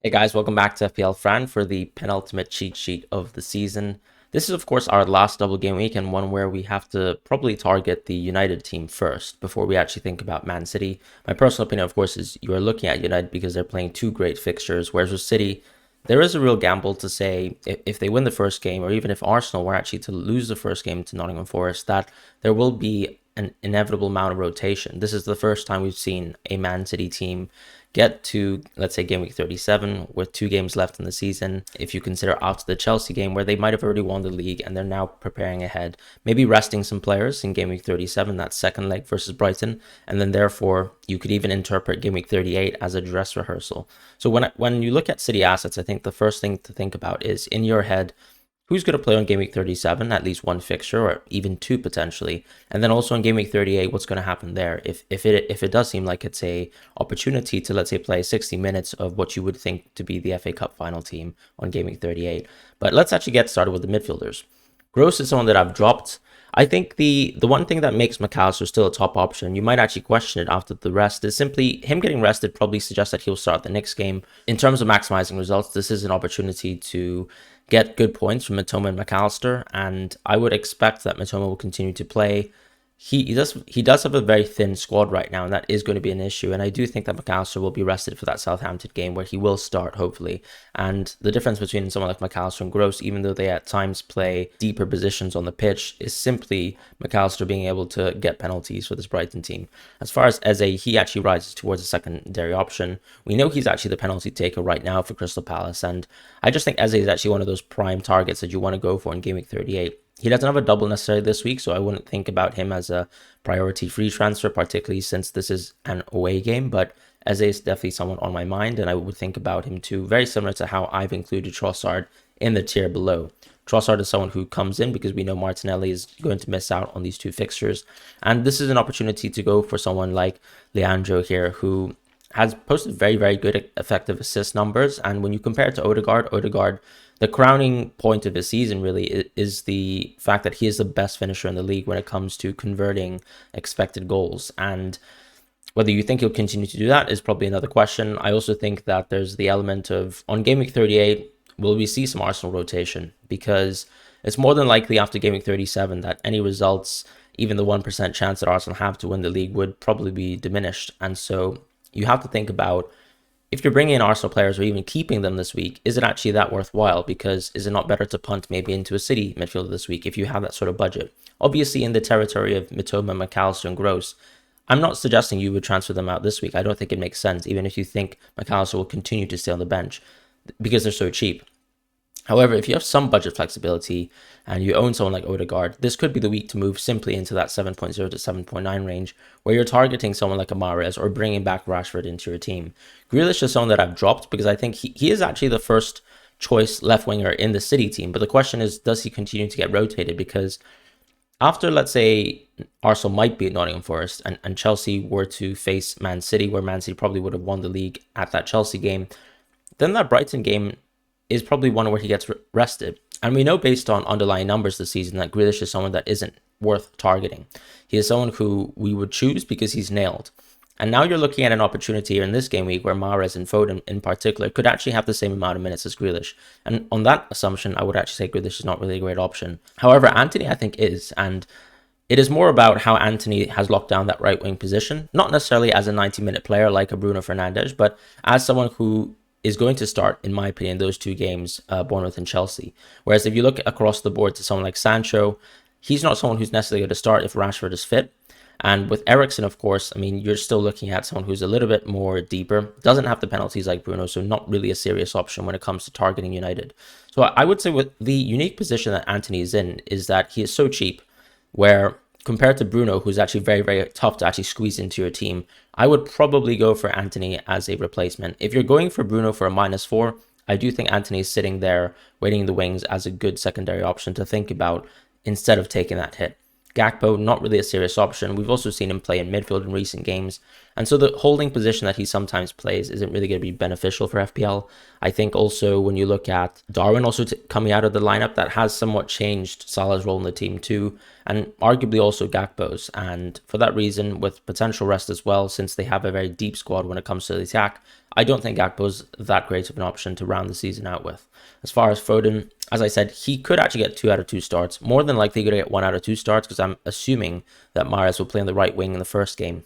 Hey guys, welcome back to FPL Fran for the penultimate cheat sheet of the season. This is of course our last double game week and one where we have to probably target the United team first before we actually think about Man City. My personal opinion of course is you are looking at United because they're playing two great fixtures, whereas with City, there is a real gamble to say if they win the first game or even if Arsenal were actually to lose the first game to Nottingham Forest, that there will be an inevitable amount of rotation. This is the first time we've seen a Man City team get to, let's say, game week 37 with 2 games left in the season. If you consider after the Chelsea game where they might have already won the league and they're now preparing ahead, maybe resting some players in game week 37, that second leg versus Brighton, and then therefore you could even interpret game week 38 as a dress rehearsal. So when you look at City assets, I think the first thing to think about is in your head, who's going to play on game week 37, at least one fixture or even two potentially, and then also on game week 38, what's going to happen there if it does seem like it's a opportunity to, let's say, play 60 minutes of what you would think to be the FA Cup final team on game week 38. But let's actually get started with the midfielders. Gross is someone that I've dropped. I think the one thing that makes McAllister still a top option, you might actually question it after the rest, is simply him getting rested probably suggests that he'll start the next game. In terms of maximizing results, this is an opportunity to get good points from Mitoma and McAllister, and I would expect that Mitoma will continue to play. He does have a very thin squad right now, and that is going to be an issue. And I do think that McAllister will be rested for that Southampton game where he will start, hopefully. And the difference between someone like McAllister and Gross, even though they at times play deeper positions on the pitch, is simply McAllister being able to get penalties for this Brighton team. As far as Eze, he actually rises towards a secondary option. We know he's actually the penalty taker right now for Crystal Palace, and I just think Eze is actually one of those prime targets that you want to go for in Game Week 38. He doesn't have a double necessarily this week, so I wouldn't think about him as a priority free transfer, particularly since this is an away game. But Eze is definitely someone on my mind, and I would think about him too, very similar to how I've included Trossard in the tier below. Trossard is someone who comes in because we know Martinelli is going to miss out on these two fixtures. And this is an opportunity to go for someone like Leandro here, who has posted very, very good effective assist numbers. And when you compare it to Odegaard, the crowning point of his season really is the fact that he is the best finisher in the league when it comes to converting expected goals. And whether you think he'll continue to do that is probably another question. I also think that there's the element of, on Game Week 38, will we see some Arsenal rotation? Because it's more than likely after Game Week 37 that any results, even the 1% chance that Arsenal have to win the league, would probably be diminished. And so you have to think about, if you're bringing in Arsenal players or even keeping them this week, is it actually that worthwhile? Because is it not better to punt maybe into a City midfielder this week if you have that sort of budget? Obviously, in the territory of Mitoma, McAllister, and Gross, I'm not suggesting you would transfer them out this week. I don't think it makes sense, even if you think McAllister will continue to stay on the bench because they're so cheap. However, if you have some budget flexibility and you own someone like Odegaard, this could be the week to move simply into that 7.0 to 7.9 range where you're targeting someone like Mahrez or bringing back Rashford into your team. Grealish is someone that I've dropped because I think he is actually the first choice left winger in the City team. But the question is, does he continue to get rotated? Because after, let's say, Arsenal might beat Nottingham Forest and Chelsea were to face Man City, where Man City probably would have won the league at that Chelsea game, then that Brighton game is probably one where he gets rested. And we know based on underlying numbers this season that Grealish is someone that isn't worth targeting. He is someone who we would choose because he's nailed. And now you're looking at an opportunity here in this game week where Mahrez and Foden in particular could actually have the same amount of minutes as Grealish. And on that assumption, I would actually say Grealish is not really a great option. However, Antony I think is, and it is more about how Antony has locked down that right wing position, not necessarily as a 90-minute player like a Bruno Fernandes, but as someone who is going to start, in my opinion, those two games, Bournemouth and Chelsea. Whereas if you look across the board to someone like Sancho, he's not someone who's necessarily going to start if Rashford is fit. And with Eriksen, of course, I mean, you're still looking at someone who's a little bit more deeper, doesn't have the penalties like Bruno, so not really a serious option when it comes to targeting United. So I would say with the unique position that Antony is in is that he is so cheap, where compared to Bruno, who's actually very, very tough to actually squeeze into your team, I would probably go for Antony as a replacement. If you're going for Bruno for a -4, I do think Antony is sitting there waiting in the wings as a good secondary option to think about instead of taking that hit. Gakpo, not really a serious option. We've also seen him play in midfield in recent games. And so the holding position that he sometimes plays isn't really going to be beneficial for FPL. I think also when you look at Darwin also coming out of the lineup, that has somewhat changed Salah's role in the team too, and arguably also Gakpo's. And for that reason, with potential rest as well, since they have a very deep squad when it comes to the attack, I don't think Gakpo's that great of an option to round the season out with. As far as Foden, as I said, he could actually get 2 out of 2 starts. More than likely going to get 1 out of 2 starts because I'm assuming that Mahrez will play on the right wing in the first game.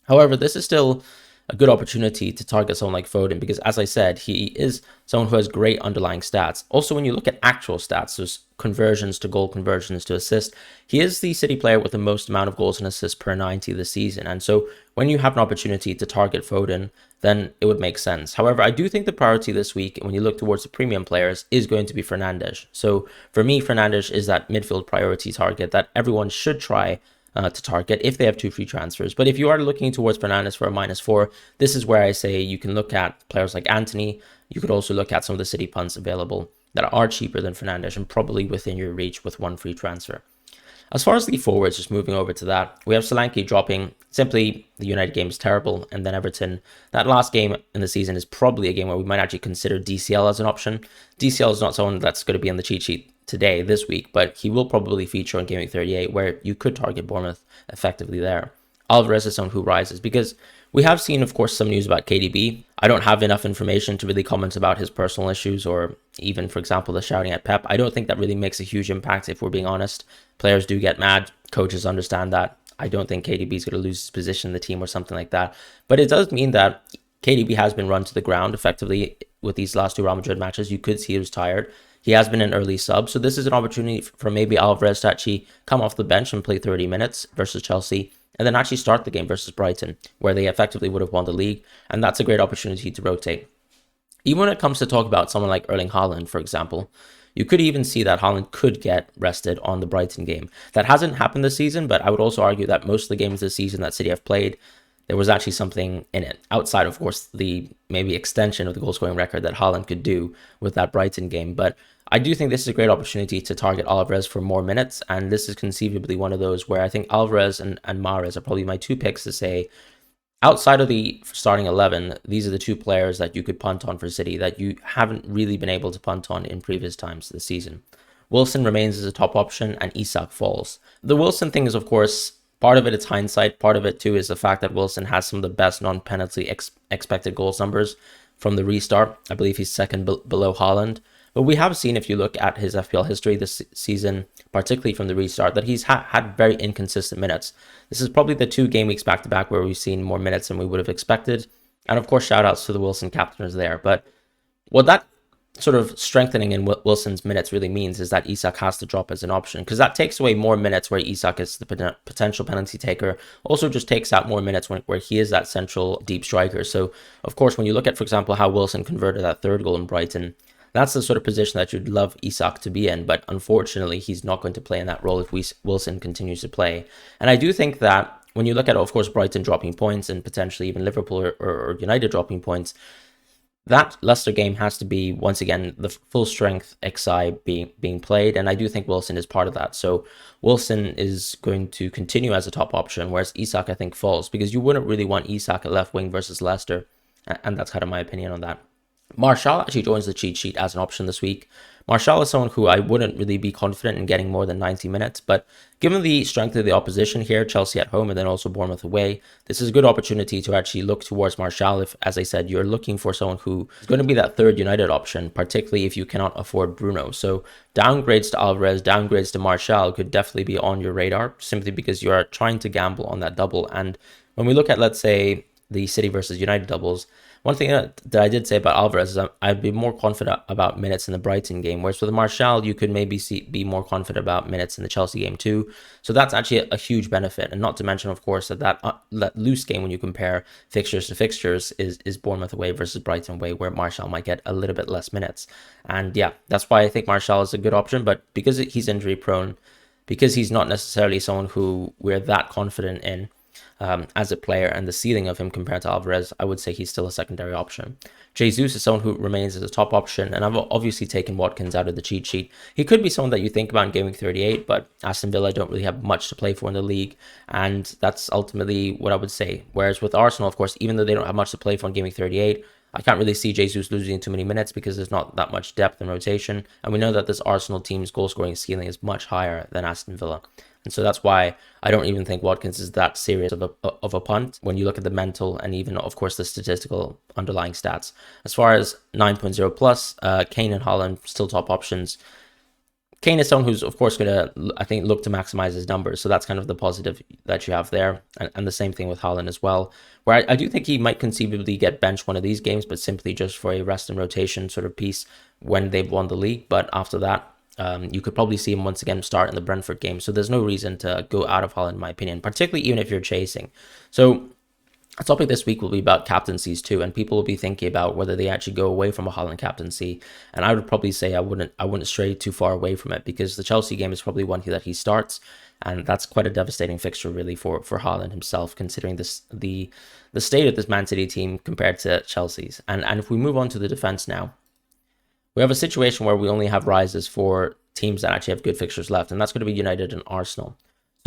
However, this is still a good opportunity to target someone like Foden because, as I said, he is someone who has great underlying stats. Also, when you look at actual stats, there's conversions to goal, conversions to assist, he is the City player with the most amount of goals and assists per 90 this season. And so when you have an opportunity to target Foden, then it would make sense. However, I do think the priority this week, when you look towards the premium players, is going to be Fernandes. So for me, Fernandes is that midfield priority target that everyone should try to target if they have 2 free transfers. But if you are looking towards Fernandes for a -4, this is where I say you can look at players like Anthony. You could also look at some of the City punts available that are cheaper than Fernandes and probably within your reach with 1 free transfer. As far as the forwards, just moving over to that, we have Solanke dropping. Simply, the United game is terrible. And then Everton, that last game in the season is probably a game where we might actually consider DCL as an option. DCL is not someone that's going to be on the cheat sheet today, this week, but he will probably feature on GameWeek 38, where you could target Bournemouth effectively there. Alvarez is someone who rises because we have seen, of course, some news about KDB. I don't have enough information to really comment about his personal issues or even, for example, the shouting at Pep. I don't think that really makes a huge impact, if we're being honest. Players do get mad. Coaches understand that. I don't think KDB is going to lose his position in the team or something like that. But it does mean that KDB has been run to the ground effectively with these last 2 Real Madrid matches. You could see he was tired. He has been an early sub, so this is an opportunity for maybe Alvarez to actually come off the bench and play 30 minutes versus Chelsea, and then actually start the game versus Brighton, where they effectively would have won the league, and that's a great opportunity to rotate. Even when it comes to talk about someone like Erling Haaland, for example, you could even see that Haaland could get rested on the Brighton game. That hasn't happened this season, but I would also argue that most of the games this season that City have played, there was actually something in it, outside, of course, the maybe extension of the goal-scoring record that Haaland could do with that Brighton game. But I do think this is a great opportunity to target Alvarez for more minutes, and this is conceivably one of those where I think Alvarez and Mahrez are probably my 2 picks to say, outside of the starting 11, these are the 2 players that you could punt on for City that you haven't really been able to punt on in previous times this season. Wilson remains as a top option, and Isak falls. The Wilson thing is, of course, part of it is hindsight. Part of it, too, is the fact that Wilson has some of the best non-penalty expected goals numbers from the restart. I believe he's second below Haaland. But we have seen, if you look at his FPL history this season, particularly from the restart, that he's had very inconsistent minutes. This is probably the 2 game weeks back-to-back where we've seen more minutes than we would have expected. And, of course, shout-outs to the Wilson captainers there. But what that sort of strengthening in Wilson's minutes really means is that Isak has to drop as an option, because that takes away more minutes where Isak is the potential penalty taker. Also just takes out more minutes where he is that central deep striker. So, of course, when you look at, for example, how Wilson converted that 3rd goal in Brighton, that's the sort of position that you'd love Isak to be in, but unfortunately, he's not going to play in that role if Wilson continues to play. And I do think that when you look at, of course, Brighton dropping points and potentially even Liverpool or United dropping points, that Leicester game has to be, once again, the full strength XI being played, and I do think Wilson is part of that. So Wilson is going to continue as a top option, whereas Isak, I think, falls, because you wouldn't really want Isak at left wing versus Leicester, and that's kind of my opinion on that. Martial actually joins the cheat sheet as an option this week. Martial is someone who I wouldn't really be confident in getting more than 90 minutes, but given the strength of the opposition here, Chelsea at home and then also Bournemouth away, this is a good opportunity to actually look towards Martial if, as I said, you're looking for someone who is going to be that 3rd United option, particularly if you cannot afford Bruno. So downgrades to Alvarez, downgrades to Martial could definitely be on your radar, simply because you are trying to gamble on that double. And when we look at, let's say, the City versus United doubles, one thing that I did say about Alvarez is I'd be more confident about minutes in the Brighton game, whereas with Martial, you could maybe be more confident about minutes in the Chelsea game too. So that's actually a huge benefit. And not to mention, of course, that loose game when you compare fixtures to fixtures is Bournemouth away versus Brighton away, where Martial might get a little bit less minutes. And yeah, that's why I think Martial is a good option. But because he's injury prone, because he's not necessarily someone who we're that confident in, as a player and the ceiling of him compared to Alvarez, I would say he's still a secondary option. Jesus is someone who remains as a top option, and I've obviously taken Watkins out of the cheat sheet. He could be someone that you think about in Game Week 38, but Aston Villa don't really have much to play for in the league, and that's ultimately what I would say. Whereas with Arsenal, of course, even though they don't have much to play for in Game Week 38, I can't really see Jesus losing too many minutes because there's not that much depth and rotation, and we know that this Arsenal team's goal-scoring ceiling is much higher than Aston Villa. And so that's why I don't even think Watkins is that serious of a punt when you look at the mental and even, of course, the statistical underlying stats. As far as 9.0 plus, Kane and Haaland still top options. Kane is someone who's, of course, going to, I think, look to maximize his numbers. So that's kind of the positive that you have there. And the same thing with Haaland as well, where I do think he might conceivably get benched one of these games, but simply just for a rest and rotation sort of piece when they've won the league. But after that, you could probably see him once again start in the Brentford game. So there's no reason to go out of Haaland, in my opinion, particularly even if you're chasing. So a topic this week will be about captaincies too, and people will be thinking about whether they actually go away from a Haaland captaincy. And I would probably say I wouldn't stray too far away from it, because the Chelsea game is probably one that he starts, and that's quite a devastating fixture really for Haaland himself, considering the state of this Man City team compared to Chelsea's. And if we move on to the defense now, we have a situation where we only have rises for teams that actually have good fixtures left, and that's going to be United and Arsenal.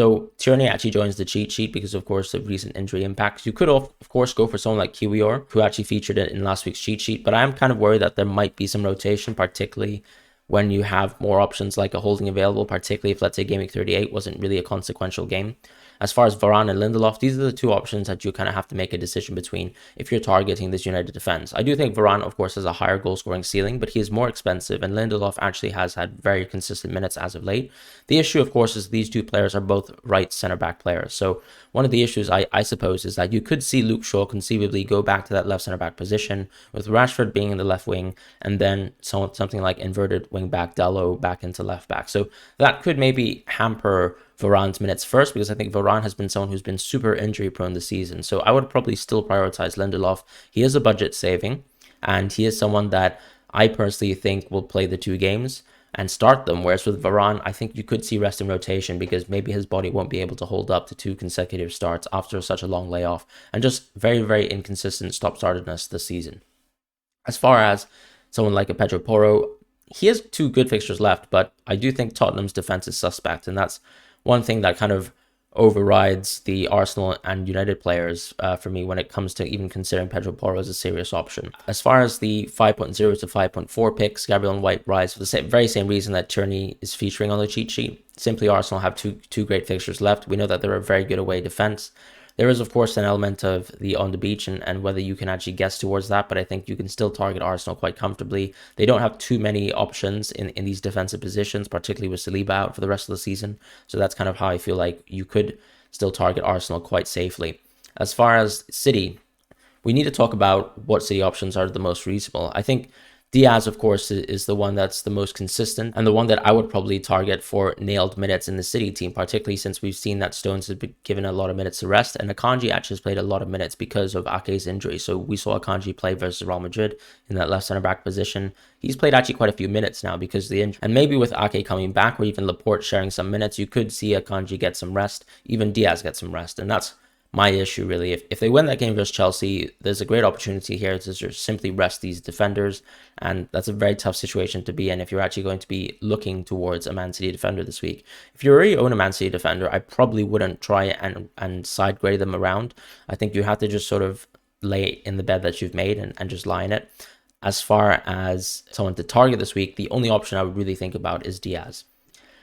So Tierney actually joins the cheat sheet because, of course, of recent injury impacts. You could, of course, go for someone like Kiwior, who actually featured it in last week's cheat sheet, but I am kind of worried that there might be some rotation, particularly when you have more options like a holding available, particularly if, let's say, Game Week 38 wasn't really a consequential game. As far as Varane and Lindelof, these are the two options that you kind of have to make a decision between if you're targeting this United defense. I do think Varane, of course, has a higher goal scoring ceiling, but he is more expensive, and Lindelof actually has had very consistent minutes as of late. The issue, of course, is these two players are both right center-back players. So one of the issues, I suppose, is that you could see Luke Shaw conceivably go back to that left center-back position, with Rashford being in the left wing, and then something like inverted wing-back Dalot back into left-back. So that could maybe hamper Varane's minutes first, because I think Varane has been someone who's been super injury prone this season. So I would probably still prioritize Lindelof. He is a budget saving, and he is someone that I personally think will play the two games and start them. Whereas with Varane, I think you could see rest and rotation, because maybe his body won't be able to hold up to two consecutive starts after such a long layoff, and just very, very inconsistent stop-startedness this season. As far as someone like a Pedro Porro, he has two good fixtures left, but I do think Tottenham's defense is suspect, and that's one thing that kind of overrides the Arsenal and United players for me when it comes to even considering Pedro Porro as a serious option. As far as the 5.0 to 5.4 picks, Gabriel and White rise for the very same reason that Tierney is featuring on the cheat sheet. Simply, Arsenal have two great fixtures left. We know that they're a very good away defense. There is, of course, an element of the on the beach and whether you can actually guess towards that, but I think you can still target Arsenal quite comfortably. They don't have too many options in these defensive positions, particularly with Saliba out for the rest of the season. So that's kind of how I feel like you could still target Arsenal quite safely. As far as City, we need to talk about what City options are the most reasonable. I think Diaz, of course, is the one that's the most consistent and the one that I would probably target for nailed minutes in the City team, particularly since we've seen that Stones has been given a lot of minutes to rest, and Akanji actually has played a lot of minutes because of Ake's injury. So we saw Akanji play versus Real Madrid in that left centre-back position. He's played actually quite a few minutes now because of the injury. And maybe with Ake coming back, or even Laporte sharing some minutes, you could see Akanji get some rest, even Diaz get some rest, and that's my issue really. If they win that game versus Chelsea, there's a great opportunity here to just simply rest these defenders, and that's a very tough situation to be in if you're actually going to be looking towards a Man City defender this week. If you already own a Man City defender, I probably wouldn't try and side grade them around. I think you have to just sort of lay in the bed that you've made and just lie in it. As far as someone to target this week, the only option I would really think about is Diaz.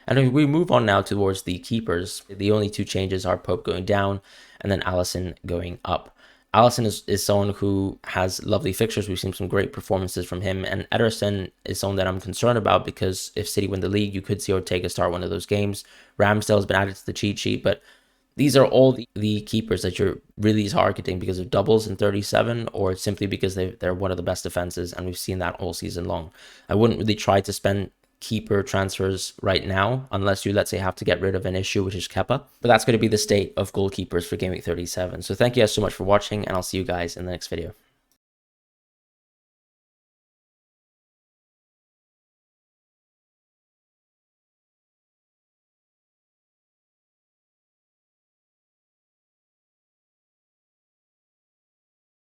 And if we move on now towards the keepers, the only two changes are Pope going down and then Alisson going up. Alisson is someone who has lovely fixtures. We've seen some great performances from him. And Ederson is someone that I'm concerned about because if City win the league, you could see Ortega start one of those games. Ramsdale has been added to the cheat sheet, but these are all the keepers that you're really targeting because of doubles in 37 or simply because they're one of the best defenses, and we've seen that all season long. I wouldn't really try to spend keeper transfers right now unless you, let's say, have to get rid of an issue, which is Kepa. But that's going to be the state of goalkeepers for Game Week 37. So thank you guys so much for watching, and I'll see you guys in the next video.